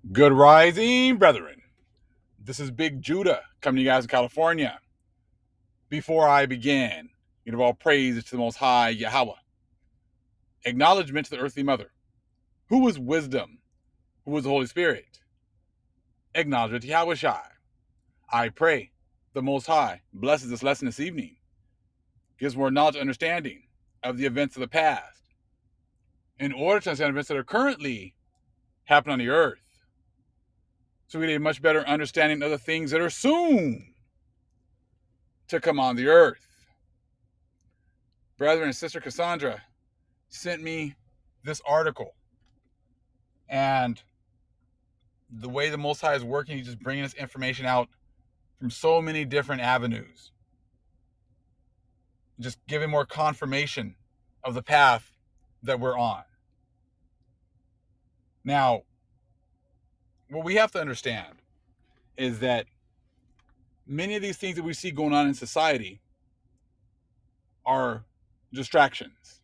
Good rising, brethren. This is Big Judah coming to you guys in California. Before I begin, give all praise to the Most High Yahweh. Acknowledgement to the earthly mother. Who is wisdom? Who is the Holy Spirit? Acknowledgement to Yahweh Shai. I pray the Most High blesses this lesson this evening, gives more knowledge and understanding of the events of the past, in order to understand events that are currently happening on the earth, so we get a much better understanding of the things that are soon to come on the earth. Brethren and Sister Cassandra sent me this article, and the way the Most High is working, he's just bringing this information out from so many different avenues, just giving more confirmation of the path that we're on. Now, what we have to understand is that many of these things that we see going on in society are distractions.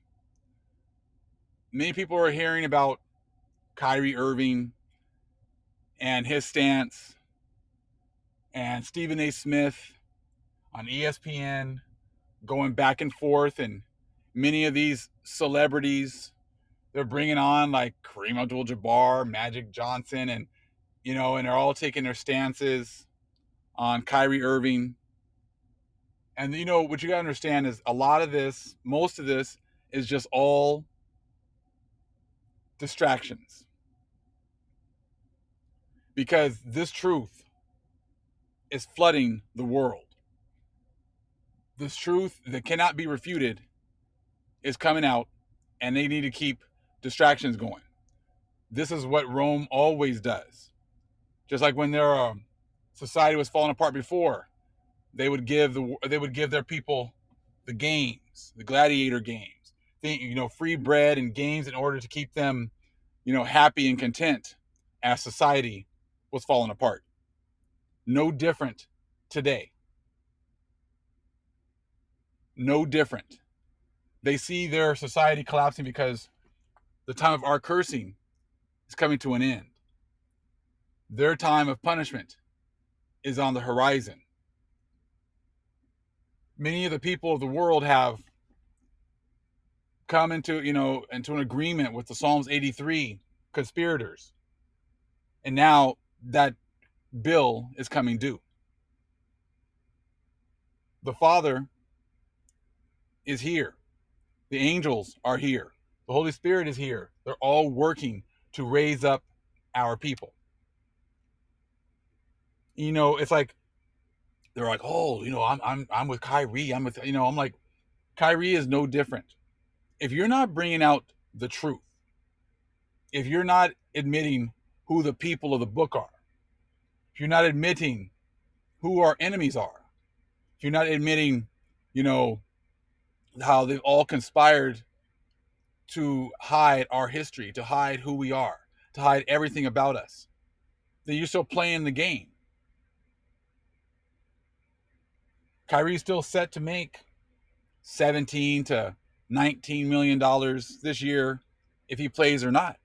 Many people are hearing about Kyrie Irving and his stance, and Stephen A. Smith on ESPN going back and forth, and many of these celebrities they're bringing on, like Kareem Abdul-Jabbar, Magic Johnson, and and they're all taking their stances on Kyrie Irving. And what you gotta understand is a lot of this, most of this, is just all distractions, because this truth is flooding the world. This truth that cannot be refuted is coming out, and they need to keep distractions going. This is what Rome always does. Just like when their society was falling apart before, they would give their people the games, the gladiator games, free bread and games in order to keep them, happy and content as society was falling apart. No different today. No different. They see their society collapsing because the time of our cursing is coming to an end. Their time of punishment is on the horizon. Many of the people of the world have come into an agreement with the Psalms 83 conspirators, and now that bill is coming due. The Father is here. The angels are here. The Holy Spirit is here. They're all working to raise up our people. It's like they're like, oh, I'm with Kyrie. I'm like, Kyrie is no different. If you're not bringing out the truth, if you're not admitting who the people of the book are, if you're not admitting who our enemies are, if you're not admitting, how they've all conspired to hide our history, to hide who we are, to hide everything about us, then you're still playing the game. Kyrie's still set to make $17 to $19 million this year if he plays or not.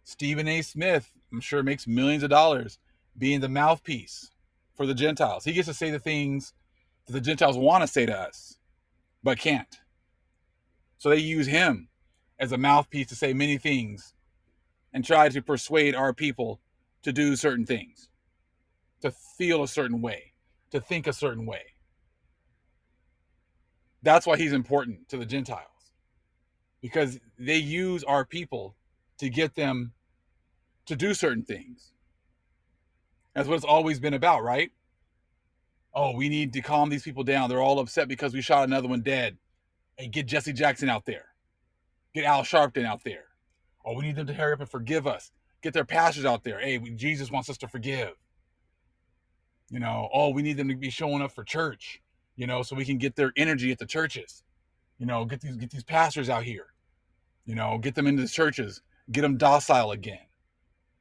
Stephen A. Smith, I'm sure, makes millions of dollars being the mouthpiece for the Gentiles. He gets to say the things that the Gentiles want to say to us, but can't. So they use him as a mouthpiece to say many things and try to persuade our people to do certain things, to feel a certain way, to think a certain way. That's why he's important to the Gentiles, because they use our people to get them to do certain things. That's what it's always been about, right? Oh, we need to calm these people down. They're all upset because we shot another one dead. Hey, get Jesse Jackson out there. Get Al Sharpton out there. Oh, we need them to hurry up and forgive us. Get their pastors out there. Hey, Jesus wants us to forgive. Oh, we need them to be showing up for church, so we can get their energy at the churches. Get these pastors out here. Get them into the churches. Get them docile again.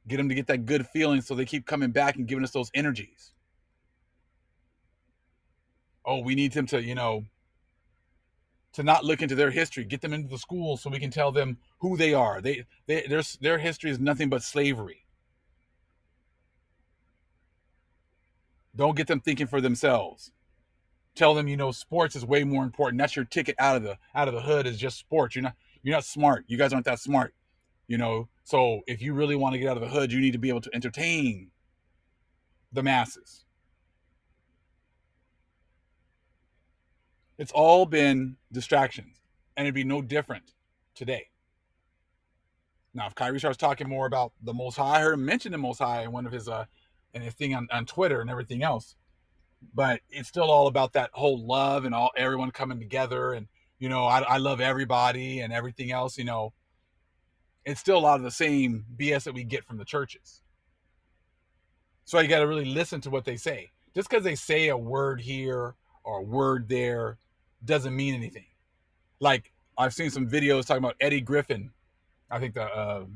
Get them to get that good feeling so they keep coming back and giving us those energies. Oh, we need them to, to not look into their history. Get them into the schools so we can tell them who they are. Their history is nothing but slavery. Don't get them thinking for themselves. Tell them, sports is way more important. That's your ticket out of the hood is just sports. You're not smart. You guys aren't that smart. So if you really want to get out of the hood, you need to be able to entertain the masses. It's all been distractions, and it'd be no different today. Now, if Kyrie starts talking more about the Most High, I heard him mention the Most High in one of his and his thing on Twitter and everything else. But it's still all about that whole love and everyone coming together, and I love everybody and everything else. It's still a lot of the same BS that we get from the churches. So you got to really listen to what they say. Just because they say a word here or a word there doesn't mean anything. Like, I've seen some videos talking about Eddie Griffin. I think the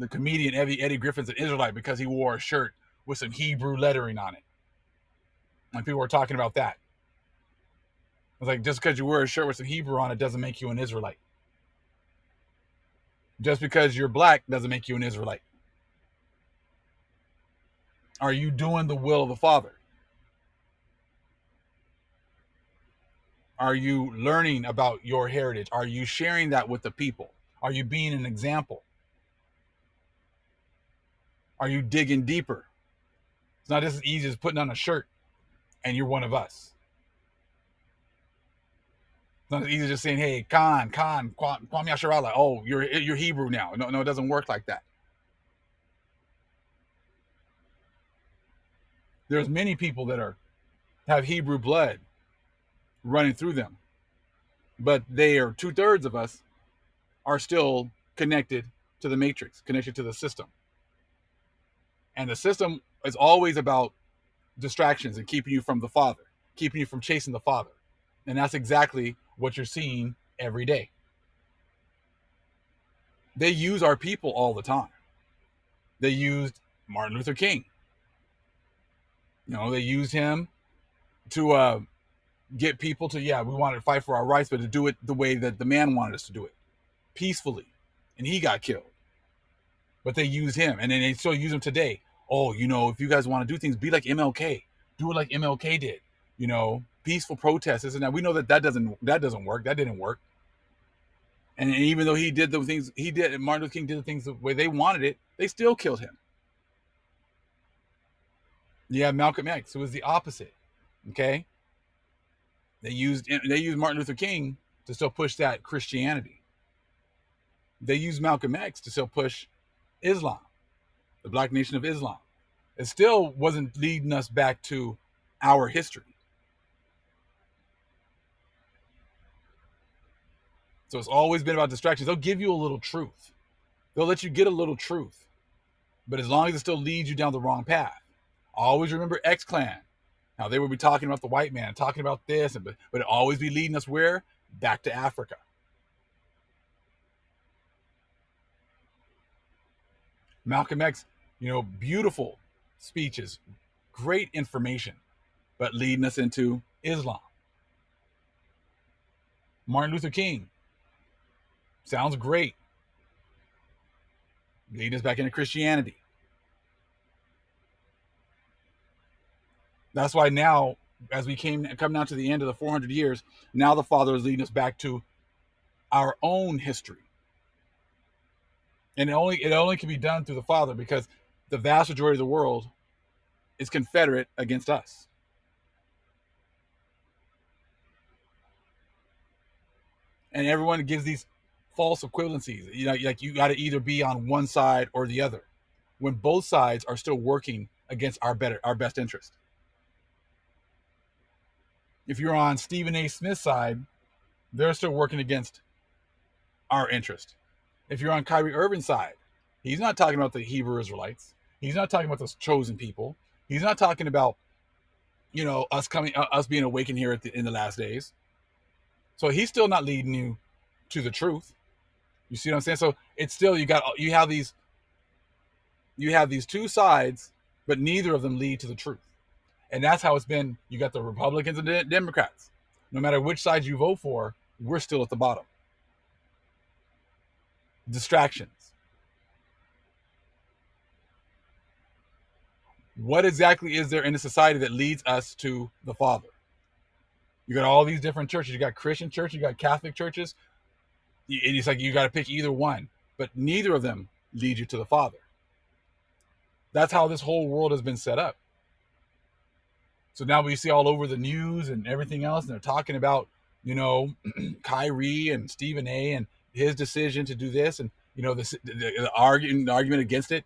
comedian Eddie Griffin's an Israelite because he wore a shirt with some Hebrew lettering on it. And people were talking about that. I was like, just because you wear a shirt with some Hebrew on it doesn't make you an Israelite. Just because you're black doesn't make you an Israelite. Are you doing the will of the Father? Are you learning about your heritage? Are you sharing that with the people? Are you being an example? Are you digging deeper? It's not just as easy as putting on a shirt and you're one of us. It's not as easy as just saying, hey, Kwam Yasharala, oh, you're Hebrew now. No, it doesn't work like that. There's many people that have Hebrew blood running through them, but they are 2/3 of us are still connected to the matrix, connected to the system. And the system is always about distractions and keeping you from the Father, keeping you from chasing the Father. And that's exactly what you're seeing every day. They use our people all the time. They used Martin Luther King. They used him to get people to, yeah, we wanted to fight for our rights, but to do it the way that the man wanted us to do it, peacefully. And he got killed. But they use him, and then they still use him today. Oh, if you guys want to do things, be like MLK. Do it like MLK did. Peaceful protests, and that. We know that doesn't work. That didn't work. And even though he did the things he did, Martin Luther King did the things the way they wanted it, they still killed him. Yeah, Malcolm X, who was the opposite. Okay, they used Martin Luther King to still push that Christianity. They used Malcolm X to still push Islam, the Black Nation of Islam. It still wasn't leading us back to our history. So it's always been about distractions. They'll give you a little truth. They'll let you get a little truth. But as long as it still leads you down the wrong path. Always remember X-Clan. Now, they would be talking about the white man, talking about this, but it always be leading us where? Back to Africa. Malcolm X, beautiful speeches, great information, but leading us into Islam. Martin Luther King, sounds great, leading us back into Christianity. That's why now, as we come down to the end of the 400 years, now the Father is leading us back to our own history. And it only can be done through the Father, because the vast majority of the world is confederate against us. And everyone gives these false equivalencies. Like you got to either be on one side or the other, when both sides are still working against our best interest. If you're on Stephen A. Smith's side, they're still working against our interest. If you're on Kyrie Irving's side, he's not talking about the Hebrew Israelites. He's not talking about those chosen people. He's not talking about, us being awakened here in the last days. So he's still not leading you to the truth. You see what I'm saying? So it's still, you have these two sides, but neither of them lead to the truth. And that's how it's been. You got the Republicans and the Democrats. No matter which side you vote for, we're still at the bottom. Distractions. What exactly is there in the society that leads us to the Father? You got all these different churches. You got Christian churches, you got Catholic churches. It's like you got to pick either one, but neither of them lead you to the Father. That's how this whole world has been set up. So now we see all over the news and everything else, and they're talking about, Kyrie and Stephen A. and his decision to do this, and the argument against it,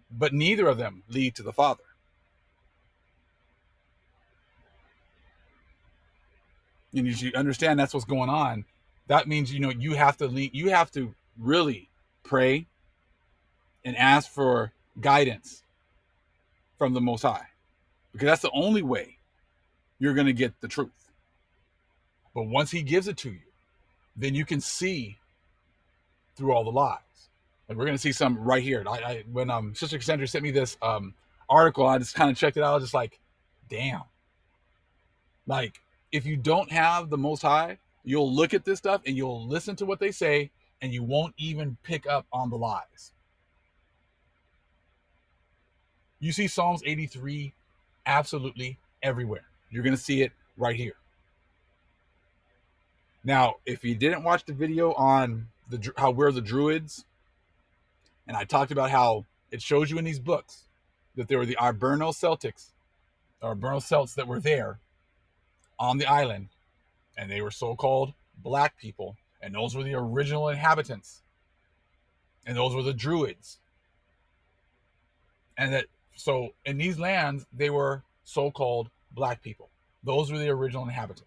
but neither of them lead to the Father. And you should understand that's what's going on. That means you have to lead, you have to really pray and ask for guidance from the Most High, because that's the only way you're going to get the truth. But once He gives it to you, then you can see through all the lies. Like we're going to see some right here. When Sister Cassandra sent me this article, I just kind of checked it out. I was just like, damn. Like, if you don't have the Most High, you'll look at this stuff and you'll listen to what they say, and you won't even pick up on the lies. You see Psalms 83 absolutely everywhere. You're going to see it right here. Now, if you didn't watch the video on how we're the Druids, and I talked about how it shows you in these books that there were the Arberno Celts that were there on the island, and they were so-called black people, and those were the original inhabitants, and those were the Druids. And that, so in these lands, they were so-called black people. Those were the original inhabitants.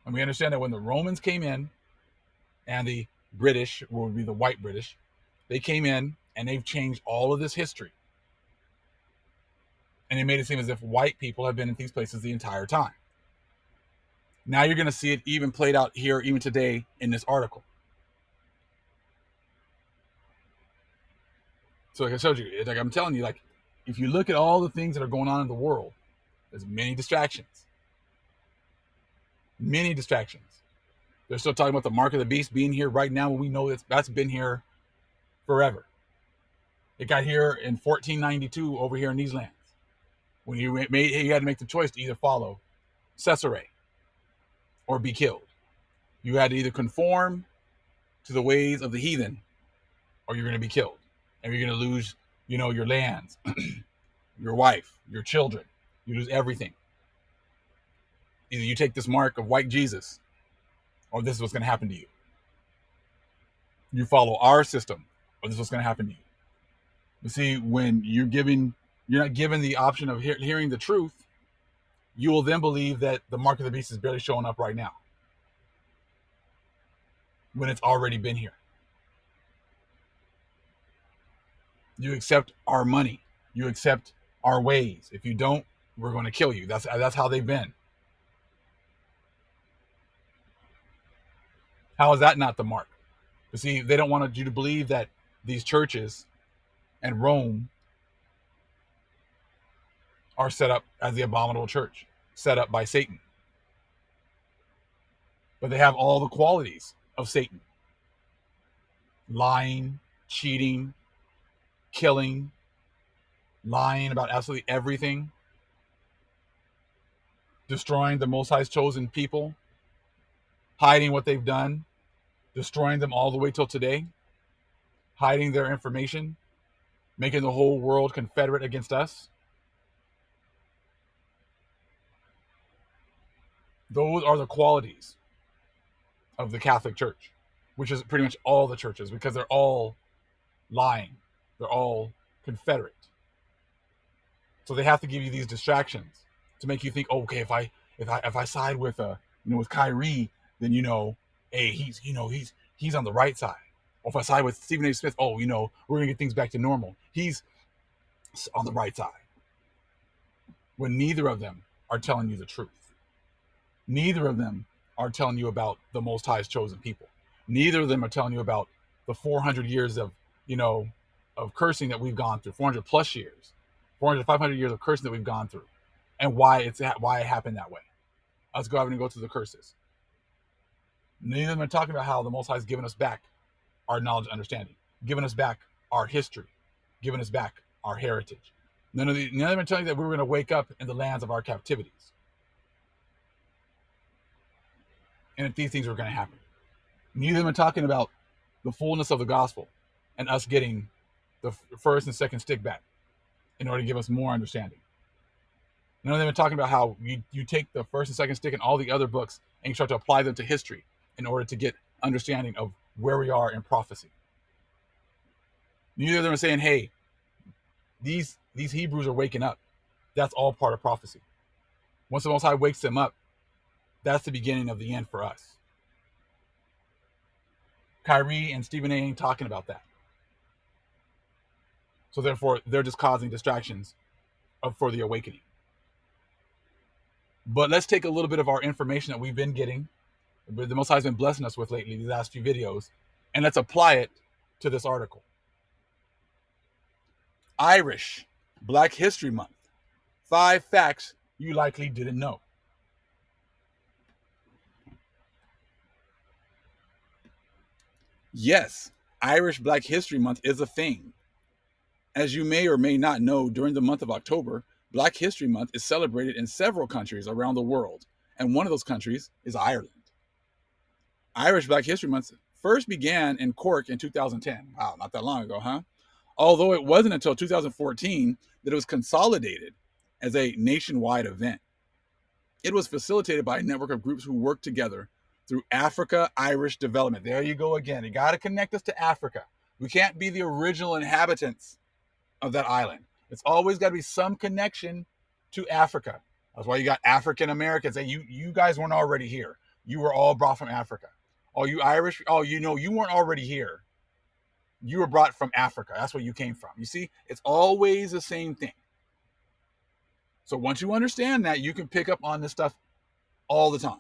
And we understand that when the Romans came in, and the British, what would be the white British, they came in and they've changed all of this history. And they made it seem as if white people have been in these places the entire time. Now you're going to see it even played out here, even today in this article. So like I showed you, like I'm telling you, like if you look at all the things that are going on in the world, there's many distractions. Many distractions. They're still talking about the mark of the beast being here right now when we know that's been here forever. It got here in 1492 over here in these lands. When you had to make the choice to either follow Caesarea or be killed. You had to either conform to the ways of the heathen, or you're going to be killed. And you're going to lose, your lands, your wife, your children. You lose everything. Either you take this mark of white Jesus, or this is what's going to happen to you. You follow our system, or this is what's going to happen to you. But see, when you're not given the option of hearing the truth, you will then believe that the mark of the beast is barely showing up right now, when it's already been here. You accept our money. You accept our ways. If you don't, we're going to kill you. That's how they've been. How is that not the mark? You see, they don't want you to believe that these churches and Rome are set up as the abominable church, set up by Satan. But they have all the qualities of Satan. Lying, cheating, killing, lying about absolutely everything, destroying the Most High's chosen people, hiding what they've done, destroying them all the way till today, hiding their information, making the whole world confederate against us. Those are the qualities of the Catholic Church, which is pretty much all the churches, because they're all lying. They're all confederate. So they have to give you these distractions to make you think, oh, okay, if I side with with Kyrie, then hey, he's on the right side. Or if I side with Stephen A. Smith, we're gonna get things back to normal. He's on the right side. When neither of them are telling you the truth. Neither of them are telling you about the Most High's chosen people. Neither of them are telling you about the 400 years of cursing that we've gone through, 400 plus years, 400, 500 years of cursing that we've gone through, and why it happened that way. Let's go ahead and go through the curses. Neither of them are talking about how the Most High has given us back our knowledge and understanding, given us back our history, given us back our heritage. None of them are telling you that we were going to wake up in the lands of our captivities, and that these things were going to happen. Neither of them are talking about the fullness of the gospel and us getting the first and second stick back in order to give us more understanding. None of them are talking about how you take the first and second stick and all the other books and you start to apply them to history in order to get understanding of where we are in prophecy. Neither of them are saying, hey, these Hebrews are waking up. That's all part of prophecy. Once the Most High wakes them up, that's the beginning of the end for us. Kyrie and Stephen A ain't talking about that. So therefore, they're just causing distractions for the awakening. But let's take a little bit of our information that we've been getting, the Most High has been blessing us with lately, these last few videos, and let's apply it to this article. Irish Black History Month. 5 facts you likely didn't know. Yes, Irish Black History Month is a thing. As you may or may not know, during the month of October, Black History Month is celebrated in several countries around the world, and one of those countries is Ireland. Irish Black History Month first began in Cork in 2010. Wow, not that long ago, huh? Although it wasn't until 2014 that it was consolidated as a nationwide event. It was facilitated by a network of groups who work together through Africa Irish Development. There you go again. You got to connect us to Africa. We can't be the original inhabitants of that island. It's always got to be some connection to Africa. That's why you got African Americans. And you guys weren't already here. You were all brought from Africa. Oh, you Irish? Oh, you weren't already here. You were brought from Africa. That's where you came from. You see, it's always the same thing. So once you understand that, you can pick up on this stuff all the time.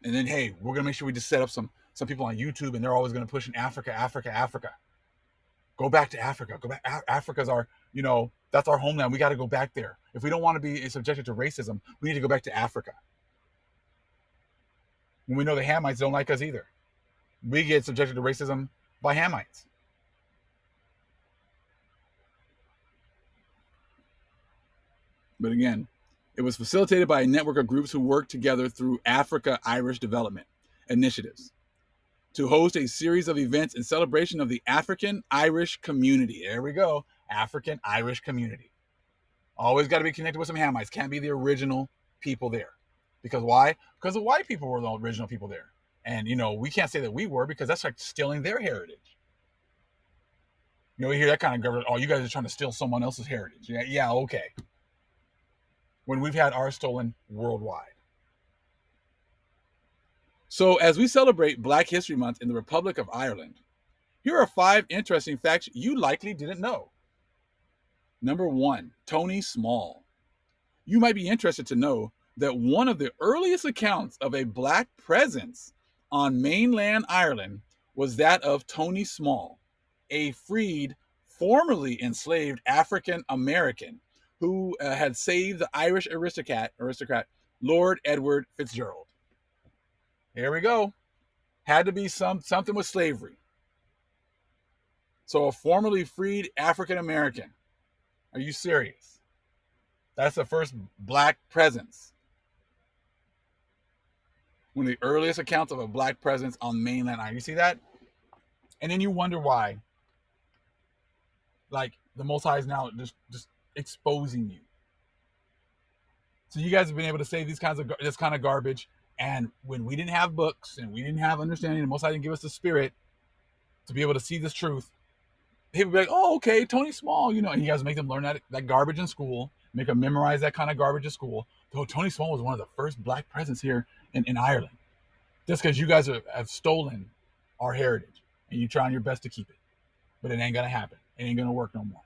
And then, hey, we're going to make sure we just set up some people on YouTube, and they're always going to push in Africa, Africa, Africa. Go back to Africa. Go back. Africa's our, that's our homeland. We got to go back there. If we don't want to be subjected to racism, we need to go back to Africa. When we know the Hamites don't like us either. We get subjected to racism by Hamites. But again, it was facilitated by a network of groups who work together through Africa Irish Development initiatives to host a series of events in celebration of the African Irish community. There we go. African Irish community. Always got to be connected with some Hamites. Can't be the original people there. Because why? Because the white people were the original people there. And, we can't say that we were, because that's like stealing their heritage. We hear that kind of government, oh, you guys are trying to steal someone else's heritage. Yeah, okay. When we've had ours stolen worldwide. So as we celebrate Black History Month in the Republic of Ireland, here are 5 interesting facts you likely didn't know. Number 1, Tony Small. You might be interested to know that one of the earliest accounts of a Black presence on mainland Ireland was that of Tony Small, a freed, formerly enslaved African American who had saved the Irish aristocrat Lord Edward Fitzgerald. Here we go. Had to be something with slavery. So a formerly freed African American. Are you serious? That's the first Black presence. One of the earliest accounts of a Black presence on mainland Ireland. You see that? And then you wonder why. Like, the Most High is now just exposing you. So you guys have been able to say this kind of garbage, and when we didn't have books and we didn't have understanding, the Most High didn't give us the spirit to be able to see this truth. People be like, "Oh, okay, Tony Small," and you guys make them learn that garbage in school, make them memorize that kind of garbage in school. So Tony Small was one of the first Black presence here in Ireland. Just because you guys have stolen our heritage and you're trying your best to keep it, but it ain't gonna happen. It ain't gonna work no more.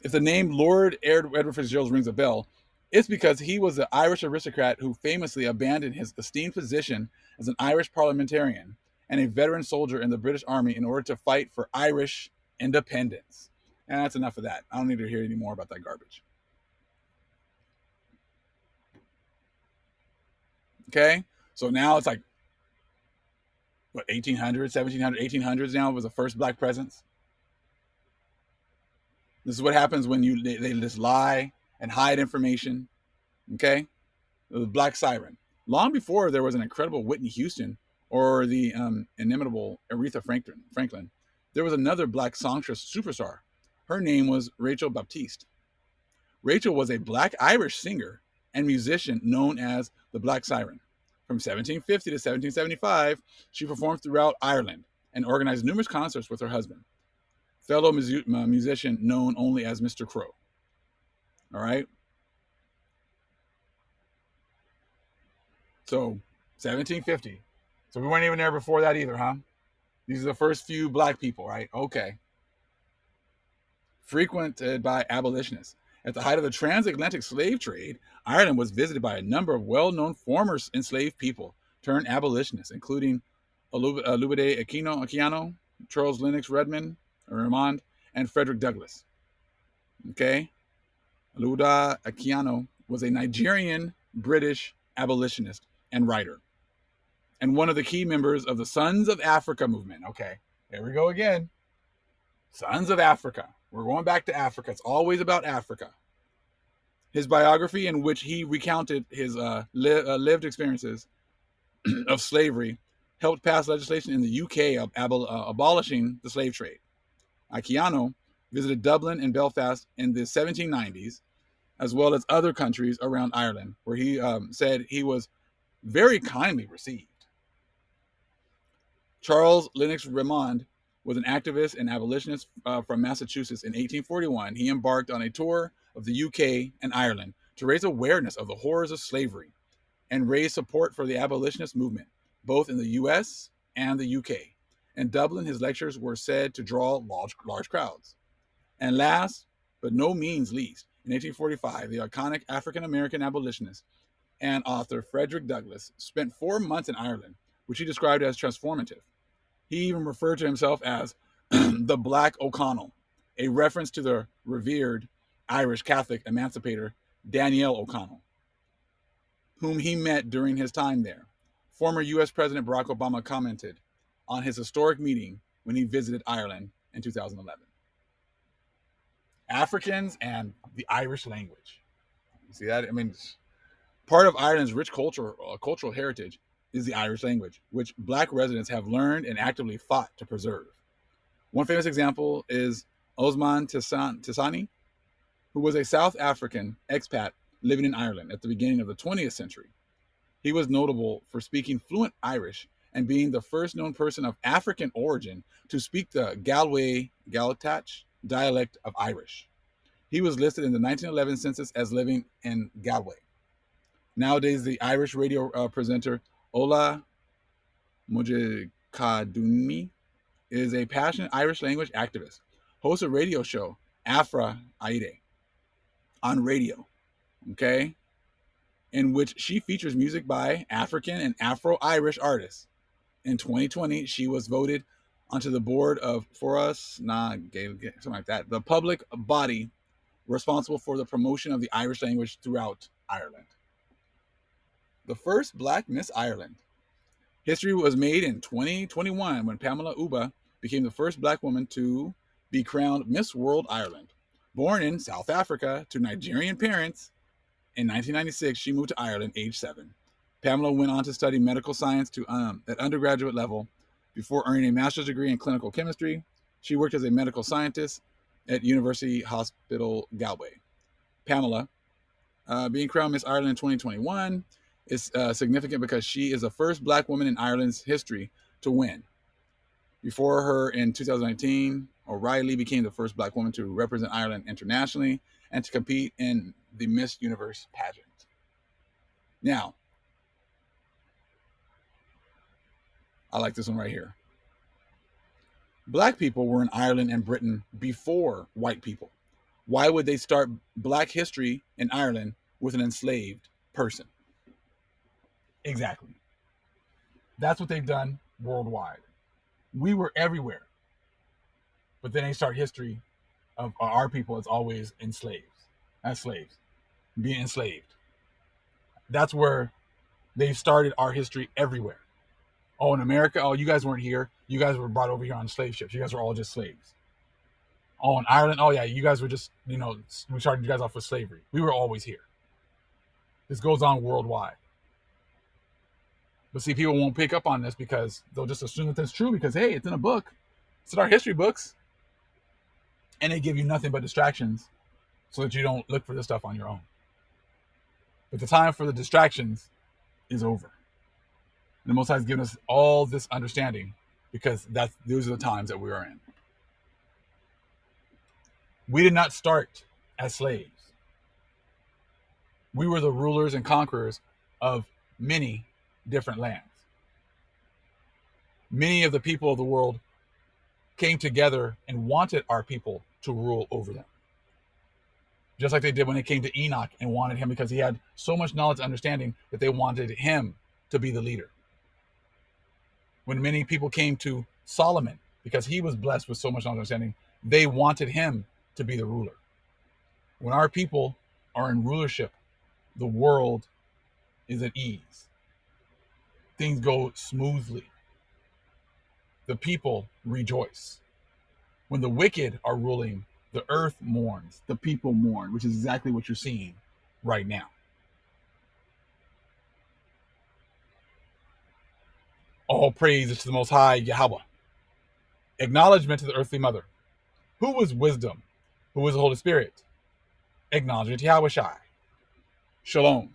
If the name Lord Edward Fitzgerald rings a bell, it's because he was an Irish aristocrat who famously abandoned his esteemed position as an Irish parliamentarian and a veteran soldier in the British Army in order to fight for Irish independence. And that's enough of that. I don't need to hear any more about that garbage. Okay? So now it's like, what, 1800s, 1700s, 1800s now was the first black presence. This is what happens when they just lie and hide information. Okay, the Black Siren. Long before there was an incredible Whitney Houston or the inimitable Aretha Franklin, there was another black songstress superstar. Her name was Rachel Baptiste. Rachel was a black Irish singer and musician known as the Black Siren. From 1750 to 1775, she performed throughout Ireland and organized numerous concerts with her husband, fellow musician known only as Mr. Crow. All right. So 1750. So we weren't even there before that either, huh? These are the first few black people, right? Okay. Frequented by abolitionists. At the height of the transatlantic slave trade, Ireland was visited by a number of well-known former enslaved people turned abolitionists, including Olubade Aquino, Charles Lennox Redmond, and Frederick Douglass. Okay? Oluda Aquino was a Nigerian British abolitionist and writer, and one of the key members of the Sons of Africa movement. Okay, here we go again. Sons of Africa. We're going back to Africa. It's always about Africa. His biography, in which he recounted his lived experiences of slavery, helped pass legislation in the UK abolishing the slave trade. Akiano visited Dublin and Belfast in the 1790s, as well as other countries around Ireland, where he said he was very kindly received. Charles Lennox Redmond was an activist and abolitionist from Massachusetts. In 1841, he embarked on a tour of the UK and Ireland to raise awareness of the horrors of slavery and raise support for the abolitionist movement, both in the US and the UK. In Dublin, his lectures were said to draw large crowds. And last, but no means least, in 1845, the iconic African-American abolitionist and author Frederick Douglass spent 4 months in Ireland, which he described as transformative. He even referred to himself as the Black O'Connell, a reference to the revered Irish Catholic emancipator Daniel O'Connell, whom he met during his time there. Former U.S. President Barack Obama commented on his historic meeting when he visited Ireland in 2011. Africans and the Irish language. You see that? I mean, part of Ireland's rich cultural heritage is the Irish language, which black residents have learned and actively fought to preserve. One famous example is Osman Tisani, who was a South African expat living in Ireland at the beginning of the 20th century. He was notable for speaking fluent Irish and being the first known person of African origin to speak the Gaeltacht dialect of Irish. He was listed in the 1911 census as living in Galway. Nowadays, the Irish radio presenter Ola Mujikadumi is a passionate Irish language activist, hosts a radio show, Afra Aide, on radio, okay, in which she features music by African and Afro-Irish artists. In 2020, she was voted onto the board of something like that, the public body responsible for the promotion of the Irish language throughout Ireland. The first Black Miss Ireland. History was made in 2021 when Pamela Uba became the first Black woman to be crowned Miss World Ireland. Born in South Africa to Nigerian parents, in 1996 she moved to Ireland age 7. Pamela went on to study medical science at undergraduate level before earning a master's degree in clinical chemistry. She worked as a medical scientist at University Hospital Galway. Pamela, being crowned Miss Ireland in 2021, is significant because she is the first Black woman in Ireland's history to win. Before her in 2019, O'Reilly became the first Black woman to represent Ireland internationally and to compete in the Miss Universe pageant. Now, I like this one right here. Black people were in Ireland and Britain before white people. Why would they start Black history in Ireland with an enslaved person? Exactly. That's what they've done worldwide. We were everywhere. But then they start history of our people as always as slaves, being enslaved. That's where they've started our history everywhere, Oh, in America, oh, you guys weren't here. You guys were brought over here on slave ships. You guys were all just slaves. Oh, in Ireland, oh yeah, you guys were just, we started you guys off with slavery. We were always here. This goes on worldwide. But see, people won't pick up on this because they'll just assume that that's true because, hey, it's in a book. It's in our history books. And they give you nothing but distractions so that you don't look for this stuff on your own. But the time for the distractions is over. And the Most High has given us all this understanding because those are the times that we are in. We did not start as slaves. We were the rulers and conquerors of many different lands. Many of the people of the world came together and wanted our people to rule over them. Just like they did when it came to Enoch and wanted him because he had so much knowledge and understanding that they wanted him to be the leader. When many people came to Solomon because he was blessed with so much knowledge and understanding, they wanted him to be the ruler. When our people are in rulership, the world is at ease. Things go smoothly. The people rejoice. When the wicked are ruling, the earth mourns, the people mourn, which is exactly what you're seeing right now. All praise is to the Most High Yahweh. Acknowledgement to the earthly mother. Who was wisdom? Who was the Holy Spirit? Acknowledgement to Yahweh Shai. Shalom.